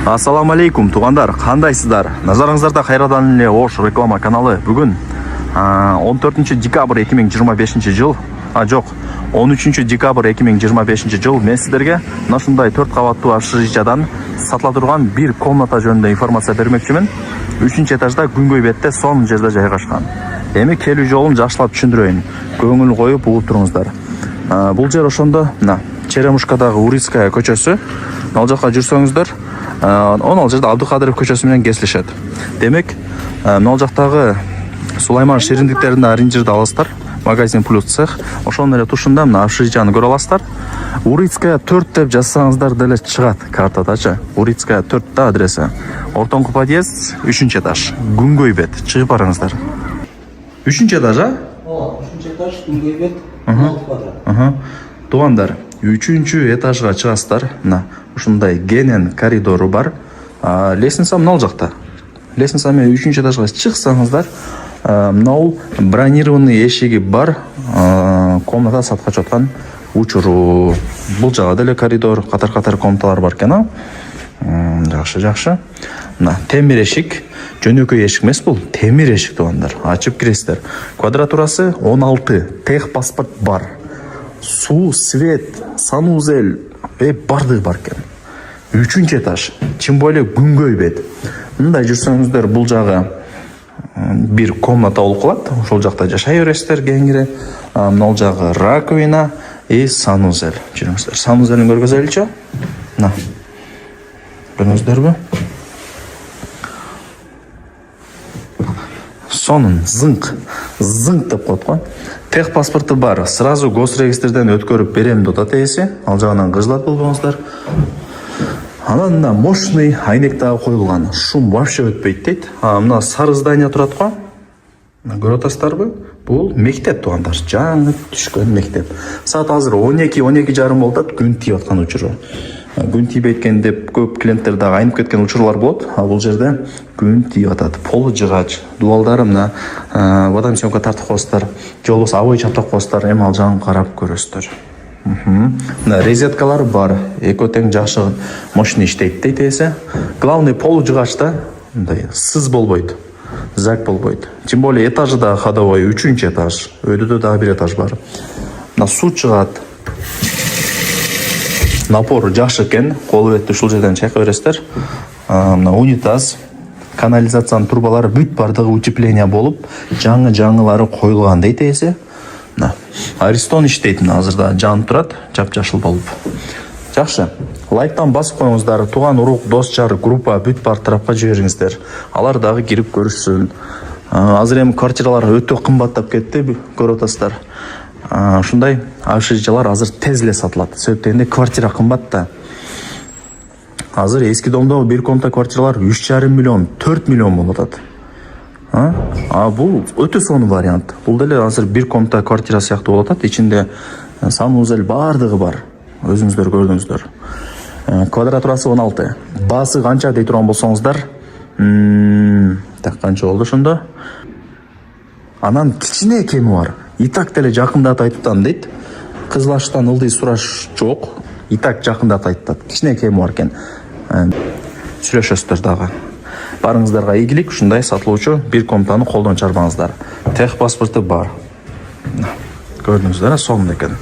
Ассаламу алейкум, туғандар, қандайсыздар? Назарыңыздарда қайрадан эле Ош реклама каналы. Бүгін 14 декабрь 2025 жыл, жоқ, 13 декабрь 2025 жыл мен сіздерге нашындай 4 қабаттуу общежитиядан сатыла турган бир комната жөнүндө информация бермекчимин. 3 этажда күнгөй бетте сонун жерде жайгашкан. Эми келүү жолун жакшылап түшүндүрөйүн. Көңүл коюп угуп туруңуздар. Бул жер ошондо Черемушкадагы Урицкая көчөсү. Ал жака жүрсөңүздөр, ал жерде Абдыкадыров көчөсү менен кесилишет. Демек, ал жактагы Сулайман шириндиктеринде ориентирди аласыздар. Магазин плюс цех. Ошонун эле тушунда мына общежитияны көрө аласыздар. Урицкая 4 деп жазсаңыздар деле чыгат картадачы. Урицкая 4 да адреси. Ортоңку подъезд, 3 этаж. Күнгөй бет. Чыгып барыңыздар. 3 этаж, а? 3 этаж, күнгөй бет, 6 квадрат. Туғандар, 3 этажга чыгасыздар. Мына ушундай кенен коридору бар. Лестница мына жакта. Лестница менен 3 этажга чыксаңыздар, мына бронированный эшиги бар комната сатка чыккан учуру. Бул жагы деле коридор, катар комнаталар бар экен, Жакшы. Мына темир эшик, жөнөкөй эшик эмес бул, темир эшик туғандар. Ачып киресиздер. Квадратурасы 16, тех паспорт бар. Су, свет, санузел, бардыгы бар экен. 3 этаж, тем более күнгөй бет. Мындай жүрсөңүздөр, бул жагы бир комната болуп калат. Ошол жакта жашай бересиздер кеңири. Мына жагы раковина и санузел. Жүрүңүздөр. Санузелин көргөзөлүчү. Мына. Көрдүңүздөрбү? Сонун зыңк деп коет го. Тех паспорту бар. Сразу госрегистрден өткөрүп берем деп атат ээси. Ал жагынан кыжылат болбоңуздар. Анан мына мощный айнек дагы коюлган. Шум вообще өтпөйт дейт. Мына сары здание турат го. Көрүп атасыздарбы? Бул мектеп тугандар. Жаңы түшкөн мектеп. Саат азыр 12:30 болуп атат. Күн тийип аткан учуру. Күн тийбейт экен деп көп клиенттер дагы айнып кеткен учурлар болот. Бул жерде күн тийип атат. Полу жыгач, дубалдары мына водомесёмка тартып коесуздар. Же болбосо абой чаптап коесуздар. Эми ал жагын карап көрөсүздөр. Мына розеткалар бар. Экөө тең жакшы мощный иштейт дейт ээси. Главный полу жыгачта мындай сыз болбойт. Зак болбойт. Тем более этажы да ходовой 3 этаж. Өйдөдө дагы бир этаж бар. Мына суу чыгат. Напор жакшы экен. Кол бетти ушул жерден чайкай бересиздер. Мына унитаз, канализациянын турбалары бүт бардыгы утепление болуп, жаңылары коюлган дейт ээси. Мына Аристон иштейт, азырда жанып турат, жапжашыл болуп. Жакшы. Лайктан басып коюңуздар. Туган урук, дос жар, группа бүт бар тарапка жибериңиздер. Алар дагы кирип көрүшсүн. Азыр эми квартиралар өтө кымбаттап кетти, көрүп атасыздар. Ушундай общежитиялар азыр тез эле сатылат. Себеп дегенде квартира кымбат да. Азыр эски домдогу бир комната квартиралар 3,5 миллион, 4 миллион болуп атат. Бул өтө сонун вариант. Бул деле азыр бир комната квартира сыяктуу болуп атат. Ичинде санузел бардыгы бар. Өзүңүздөр көрдүңүздөр. Квадратурасы 16. Баасы канча дей турган болсоңуздар, так канча болду ошондо? Анан кичине кеми бар. Итак деле жакындат айтыптан дейт. Кызлаштан ылдый сураш жок. Итак жакындат айтат. Кичине кеми бар экен. Сүйлөшөсүздөр дагы. Барыңыздарга ийгилик, ушундай сатылуучу бир комнатаны колдон чарбаңыздар. Тех паспорту бар. Көрдүңүздөр, сонун экен.